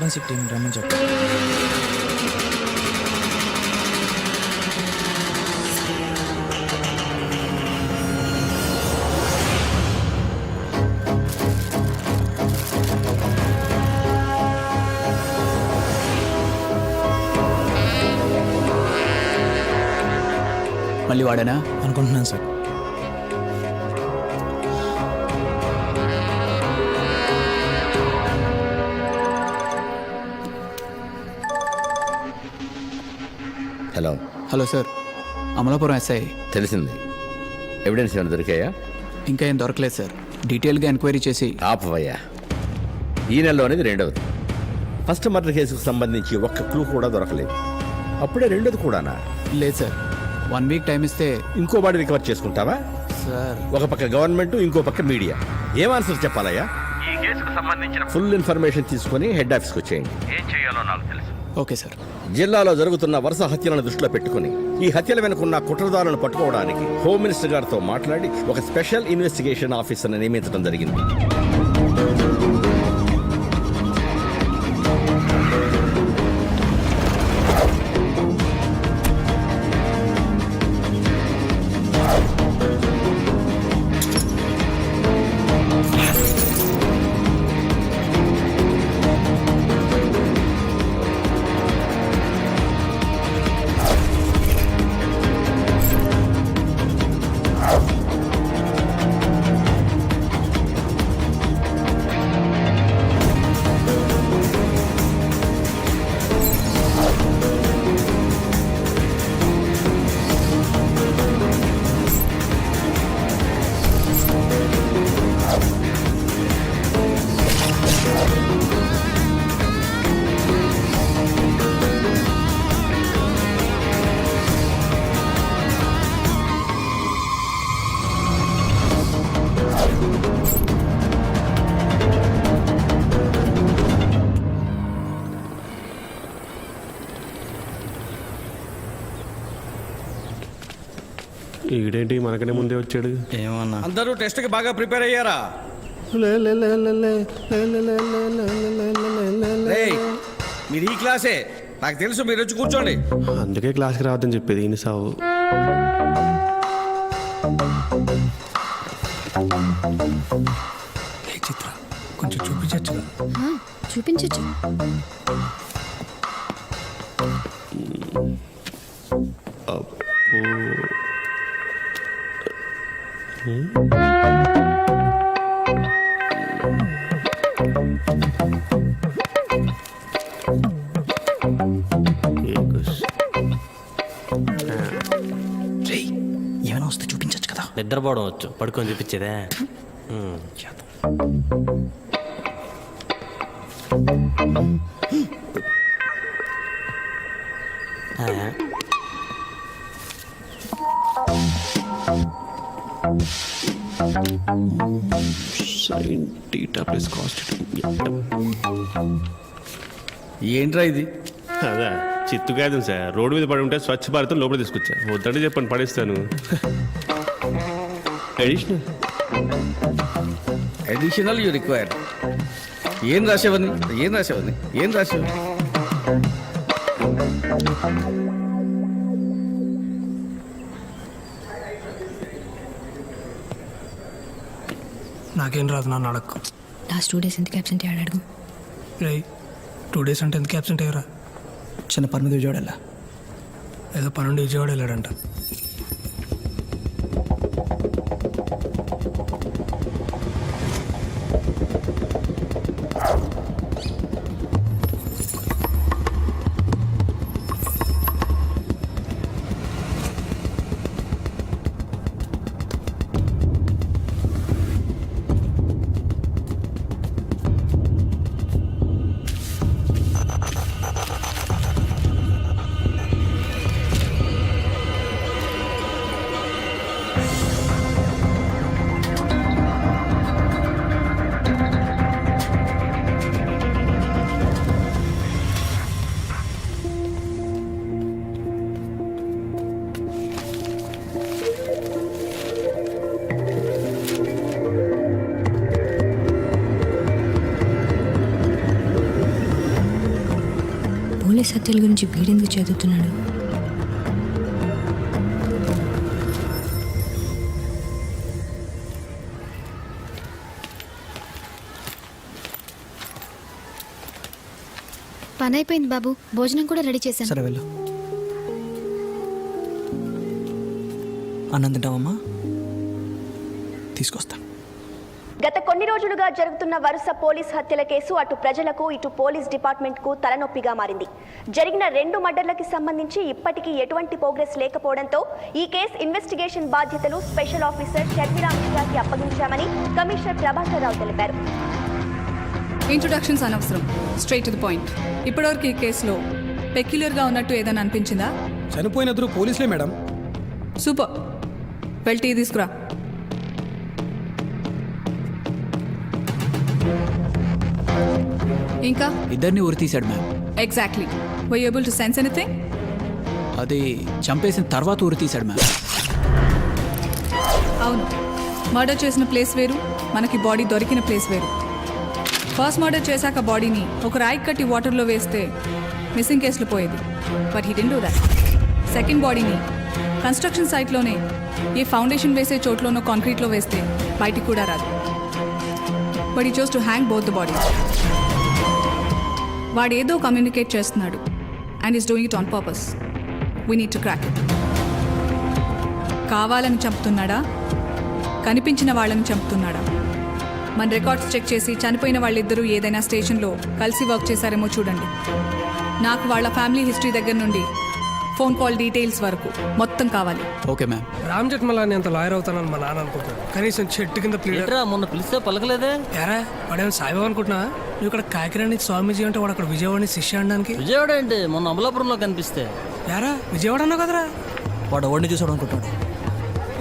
Forensic team రమ్మని చెప్పు. మళ్ళీ వాడనా అనుకుంటున్నాను sir. Hello hello sir, Amalapuram SI. తెలిసింది. ఎవిడెన్స్ ఏమైనా దొరికాయా? ఇంకా ఏం దొరకలేదు సార్. డీటెయిల్గా ఎంక్వైరీ చేసి. ఆపవయ్యా, ఈ నెలలో అనేది రెండవది. ఫస్ట్ మర్డర్ కేసుకు సంబంధించి ఒక్క క్లూ కూడా దొరకలేదు. అప్పుడే రెండోది కూడానా? లేదు సార్, 1 వీక్ టైం ఇస్తే. ఇంకో బాడీ రికవర్ చేసుకుంటావా? సార్, ఒక పక్క గవర్నమెంట్, ఇంకో పక్క మీడియా. ఏం ఆన్సర్ చెప్పాలయ్యా? ఈ కేసుకు సంబంధించిన ఫుల్ ఇన్ఫర్మేషన్ తీసుకుని హెడ్ ఆఫీస్కి వచ్చేయండి. ఏం చేయాలో నాకు తెలుసు. Okay sir. జిల్లాలో జరుగుతున్న వరుస హత్యలను దృష్టిలో పెట్టుకుని ఈ హత్యల వెనుకున్న కుట్రదారులను పట్టుకోవడానికి హోమ్ మినిస్టర్ గారితో మాట్లాడి ఒక స్పెషల్ ఇన్వెస్టిగేషన్ ఆఫీసర్ని నియమించడం జరిగింది. ఈడేంటి మనకనే ముందే వచ్చాడు? ఏమన్నా అందరూ టెస్ట్కి బాగా ప్రిపేర్ అయ్యారా? రేయ్, మీరు ఈ క్లాసే, నాకు తెలుసు. మీరు వచ్చి కూర్చోండి. అందుకే క్లాస్కి రావద్దని చెప్పేది ఈయన సావు. చిత్ర కొంచెం చూపించచ్చు. చూపించచ్చు. ఏమైనా వస్తే చూపించచ్చు కదా. నిద్రపోవడం వచ్చు, పడుకొని చూపించేదే. ఏంట్రా ఇది? అదా చిత్తు కాదు సార్, రోడ్డు మీద పడి ఉంటే స్వచ్ఛ భారత్ లోపల తీసుకొచ్చా. వద్దంటే చెప్పండి, పడేస్తాను. Additional you required. ఏం రాసేవని? ఏం రాసేవని? ఏం రాసేవని? నాకేం రాదు, నా అడక్కు. లాస్ట్ 2 days ఎందుకు అబ్సెంట్ అయ్యాడు అడుగు. రే 2 days అంటే ఎందుకు అబ్సెంట్ అయ్యారా? చిన్న పని మీద విజయవాడ వెళ్ళా. ఏదో పనుండి విజయవాడ వెళ్ళాడంట. పోలీస్ హత్యల గురించి వీడెందుకు చదువుతున్నాడు? పని అయిపోయింది బాబు, భోజనం కూడా రెడీ చేశాను. సరే వెళ్ళు. అన్నం తింటావమ్మా? తీసుకొస్తా. గత కొన్ని రోజులుగా జరుగుతున్న వరుస పోలీస్ హత్యల కేసు అటు ప్రజలకు ఇటు పోలీస్ డిపార్ట్మెంట్కు తలనొప్పిగా మారింది. జరిగిన 2 మర్డర్లకి సంబంధించి ఇప్పటికీ ఎటువంటి ప్రోగ్రెస్ లేకపోవడంతో ఈ కేసు ఇన్వెస్టిగేషన్ బాధ్యతలు స్పెషల్ ఆఫీసర్ షర్మిలా మిశ్రాకి అప్పగించామని కమిషనర్ ప్రభాకర్ రావు తెలిపారు. ఇంట్రొడక్షన్స్ అనవసరం, స్ట్రైట్ టు ది పాయింట్. ఇప్పటివరకు ఈ కేసులో పెక్యులర్గా ఉన్నట్టు ఏదైనా అనిపించిందా? చనిపోయినద్దరు పోలీసులే మేడం. సూపర్, వెళ్ళి టీ తీసుకురా. ఇంకా ఇద్దరిని ఉరి తీశాడు ma'am. Exactly, were you able to sense anything? అది చంపేసిన తర్వాత ఉరి తీశాడు మ్యామ్. అవును, మర్డర్ చేసిన ప్లేస్ వేరు, మనకి బాడీ దొరికిన ప్లేస్ వేరు. ఫస్ట్ మర్డర్ చేశాక బాడీని ఒక రాయి కట్టి వాటర్లో వేస్తే మిస్సింగ్ కేసులు పోయేది, but he didn't do that. Second బాడీని కన్స్ట్రక్షన్ సైట్లోనే ఏ ఫౌండేషన్ వేసే చోట్లోనో కాంక్రీట్లో వేస్తే బయటికి కూడా రాదు, but he chose to hang both the bodies. వాడు ఏదో కమ్యూనికేట్ చేస్తున్నాడు and is doing it on purpose. We need to crack it. కావాలని చంపుతున్నాడా, కనిపించిన వాళ్ళని చంపుతున్నాడా? మన రికార్డ్స్ చెక్ చేసి చనిపోయిన వాళ్ళిద్దరూ ఏదైనా స్టేషన్లో కలిసి వర్క్ చేశారేమో చూడండి. నాకు వాళ్ళ ఫ్యామిలీ హిస్టరీ దగ్గర నుండి ఫోన్ కాల్ డీటెయిల్స్ వరకు మొత్తం కావాలి. Okay ma'am. రామ్ జెట్మలాని అంత లాయర్ అవుతానని మా నాన్న అనుకుంటాను. కనీసం చెట్టు కింద ప్లీడర్. మొన్న పిలిస్తే పలకలేదే. ఎరా వాడేమో సాయిబాబా అనుకుంటున్నా? నువ్వు ఇక్కడ కాకినాడ నుంచి స్వామీజీ అంటే వాడు అక్కడ విజయవాడ నుంచి శిష్య అనడానికి. విజయవాడ ఏంటి, మొన్న అమలాపురంలో కనిపిస్తే. యారా విజయవాడ అన్నావు కదరా? వాడు ఓడిని చూసాడు అనుకుంటాడు.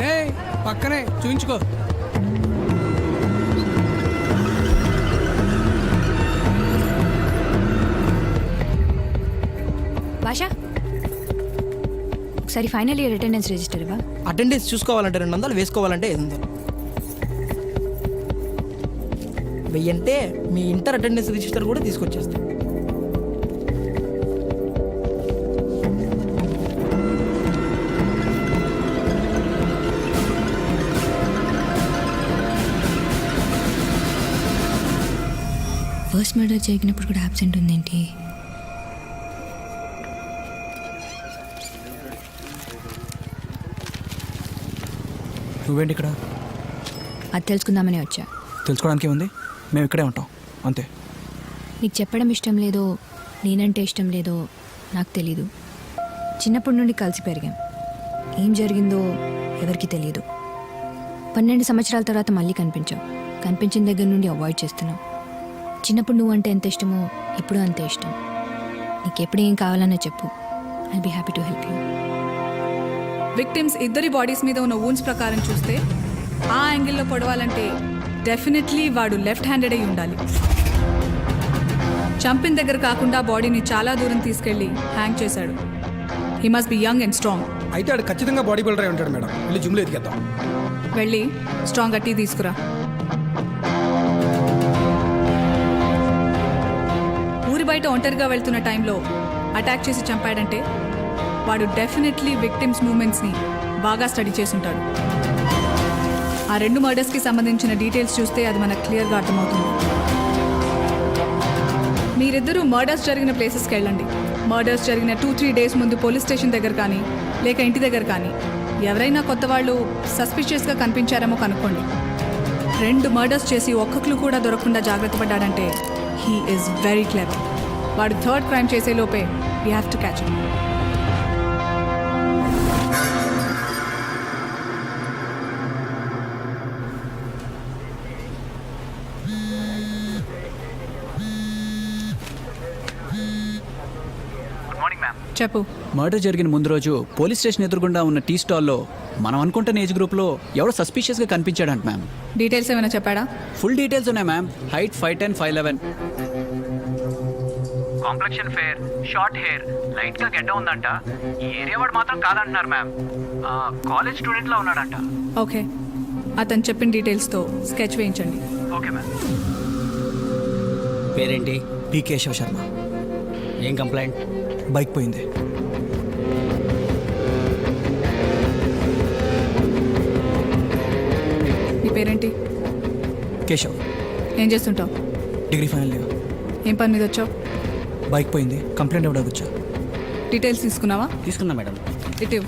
ఏ పక్కనే చూయించుకో. భాషా, ఒకసారి ఫైనల్ ఇయర్ అటెండెన్స్ రిజిస్టర్ ఇవ్వ. అటెండెన్స్ చూసుకోవాలంటే 200, వేసుకోవాలంటే 500. 1000 అంటే మీ ఇంటర్ అటెండెన్స్ రిజిస్టర్ కూడా తీసుకొచ్చేస్తాం. ఫస్ట్ మర్డర్ జరిగినప్పుడు కూడా అబ్సెంట్ ఉందేంటి? నువ్వేంటి ఇక్కడ? అది తెలుసుకుందామని వచ్చా. తెలుసుకోవడానికి ఏముంది, మేము ఇక్కడే ఉంటాం అంతే. నీకు చెప్పడం ఇష్టం లేదో, నేనంటే ఇష్టం లేదో నాకు తెలీదు. చిన్నప్పటి నుండి కలిసి పెరిగాం. ఏం జరిగిందో ఎవరికి తెలియదు. 12 సంవత్సరాల తర్వాత మళ్ళీ కనిపించావు. కనిపించిన దగ్గర నుండి అవాయిడ్ చేస్తున్నావు. చిన్నప్పుడు నువ్వు అంటే ఎంత ఇష్టమో ఇప్పుడు అంతే ఇష్టం. నీకెప్పుడు ఏం కావాలన్నా చెప్పు, I be happy to help you. Victims ఇద్దరి బాడీస్ మీద ఉన్న వూన్స్ ప్రకారం చూస్తే ఆ యాంగిల్లో పొడవాలంటే డెఫినెట్లీ వాడు లెఫ్ట్ హ్యాండెడ్ అయి ఉండాలి. చంపిన దగ్గర కాకుండా బాడీని చాలా దూరం తీసుకెళ్లి హ్యాంగ్ చేశాడు. He must be young and strong. అయితే ఆడు ఖచ్చితంగా బాడీ బిల్డర్ అయి ఉంటాడు మేడం. వెళ్ళి జిమ్లో ఎదిగేద్దాం. వెళ్ళి స్ట్రాంగ్ టీ తీసుకురా. ఊరి బయట ఒంటరిగా వెళ్తున్న టైంలో అటాక్ చేసి చంపాడంటే వాడు డెఫినెట్లీ విక్టిమ్స్ మూమెంట్స్ని బాగా స్టడీ చేసుంటాడు. ఆ 2 మర్డర్స్కి సంబంధించిన డీటెయిల్స్ చూస్తే అది మనకు క్లియర్గా అర్థమవుతుంది. మీరిద్దరూ మర్డర్స్ జరిగిన ప్లేసెస్కి వెళ్ళండి. మర్డర్స్ జరిగిన 2-3 డేస్ ముందు పోలీస్ స్టేషన్ దగ్గర కానీ లేక ఇంటి దగ్గర కానీ ఎవరైనా కొత్త వాళ్ళు సస్పిషియస్గా కనిపించారేమో కనుక్కోండి. 2 మర్డర్స్ చేసి ఒక్క క్లూ కూడా దొరకకుండా జాగ్రత్త పడ్డాడంటే హీ ఈజ్ వెరీ క్లెవర్. వాడు 3rd క్రైమ్ చేసే లోపే we have to catch him. చెప్పు. మర్డర్ జరిగిన ముందు రోజు పోలీస్ స్టేషన్ ఎదురుగుండా ఉన్న టీ స్టాల్లో మనం అనుకుంటున్న ఏజ్ గ్రూప్లో ఎవడో సస్పీషియస్గా కనిపించాడంట మ్యామ్. డీటెయిల్స్ ఏమైనా చెప్పాడా? ఫుల్ డీటెయిల్స్ ఉన్నాయి ma'am. Height 5'10", 5'11". Complexion fair, short hair, light గా గెడ్డ ఉందంట. ఈ ఏరియా వాడు మాత్రం కాదంటున్నారు మ్యామ్. కాలేజ్ స్టూడెంట్ లా ఉన్నాడంట. ఓకే, అతను చెప్పిన డీటెయిల్స్తో స్కెచ్ వేయించండి. Okay ma'am. పేరేంటి? పి కేశవ శర్మ. ఏం కంప్లైంట్? బైక్ పోయింది. నీ పేరేంటి? కేశవ్, ఏం చేస్తుంటావు? Degree final year. ఏం పని మీద వచ్చావు? బైక్ పోయింది, కంప్లైంట్ ఇవ్వడానికి వచ్చా. డీటెయిల్స్ తీసుకున్నావా? తీసుకున్నా మేడం. ఇటు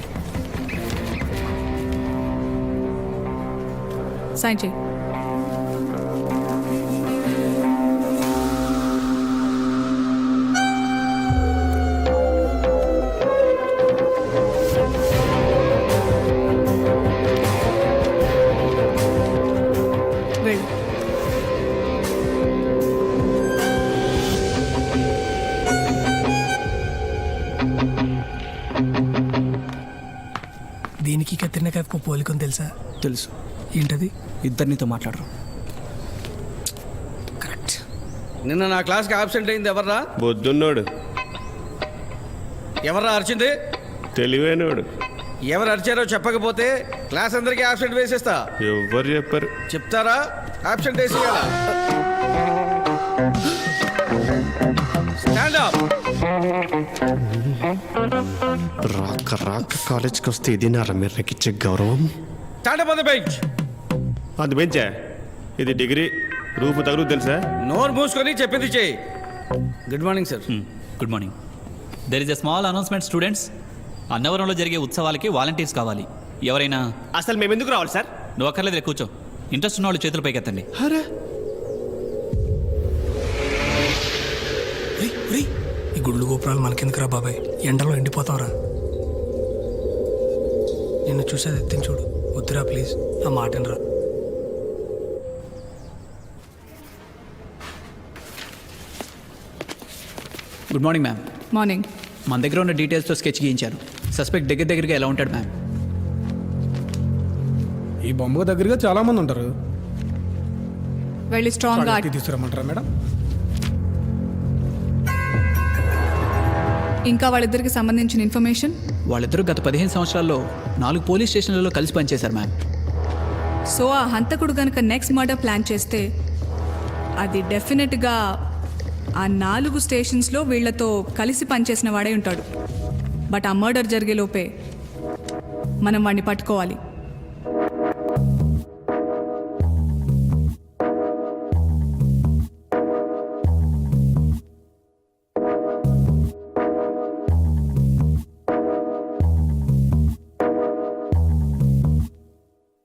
సైన్ చేయి. వెళ్ళు. దీనికి కత్తిరినకాయకు పోలికని తెలుసా? తెలుసు. ఏంటది? ఇద్దరు నీతో మాట్లాడరు. కరెక్ట్. నిన్న నా క్లాస్కి ఆబ్సెంట్ అయింది ఎవర్రా? బొద్దున్నోడు, ఎవర్రా అరిచింది? తెలివైనోడు. ఎవరు అరిచారో చెప్పకపోతే క్లాస్ అందరికీ ఆబ్సెంట్ వేసేస్తా. ఎవరు చెప్పారు? చెప్తారా? ఆబ్సెంట్ వేసేయాలా? Stand up. రాక రాక కాలేజ్కి వస్తే ఇది నా రమేర్కి ఇచ్చే గౌరవం. Stand up on the bench. అది బెంచా? ఇది డిగ్రీ. రూపు తగులు తెలుసా? నోరు మూసుకొని చెప్పింది చేయి. Good morning sir. Good morning. There is a small announcement students. అన్నవరంలో జరిగే ఉత్సవాలకి వాలంటీర్స్ కావాలి. ఎవరైనా? అసలు మేము ఎందుకు రావాలి సార్? నువ్వు అక్కర్లేదు, కూర్చో. ఇంట్రెస్ట్ ఉన్న వాళ్ళు చేతులు పైకెత్తండి. ఈ గుళ్ళు గోపురాలు మనకెందుకురా బాబాయ్, ఎండలో ఎండిపోతావురా. నిన్ను చూసేది ఎత్తిని చూడు. వద్దురా ప్లీజ్, ఆ మాటనరా. Good morning ma'am. మార్నింగ్. మన దగ్గర ఉన్న డీటెయిల్స్తో స్కెచ్ గీయించాను. సస్పెక్ట్ దగ్గరగా ఎలా ఉంటాడు మ్యామ్? ఈ బొమ్మకు దగ్గరగా చాలా మంది ఉంటారు. వెళ్ళి స్ట్రాంగ్గా తీసుకురమ్మంటారా మేడం? ఇంకా వాళ్ళిద్దరికి సంబంధించిన ఇన్ఫర్మేషన్? వాళ్ళిద్దరూ గత 15 సంవత్సరాల్లో 4 పోలీస్ స్టేషన్లలో కలిసి పనిచేశారు మ్యామ్. సో ఆ హంతకుడు కనుక నెక్స్ట్ మర్డర్ ప్లాన్ చేస్తే అది డెఫినెట్గా ఆ 4 స్టేషన్స్లో వీళ్లతో కలిసి పనిచేసిన వాడే ఉంటాడు. బట్ ఆ మర్డర్ జరిగే లోపే మనం వాడిని పట్టుకోవాలి.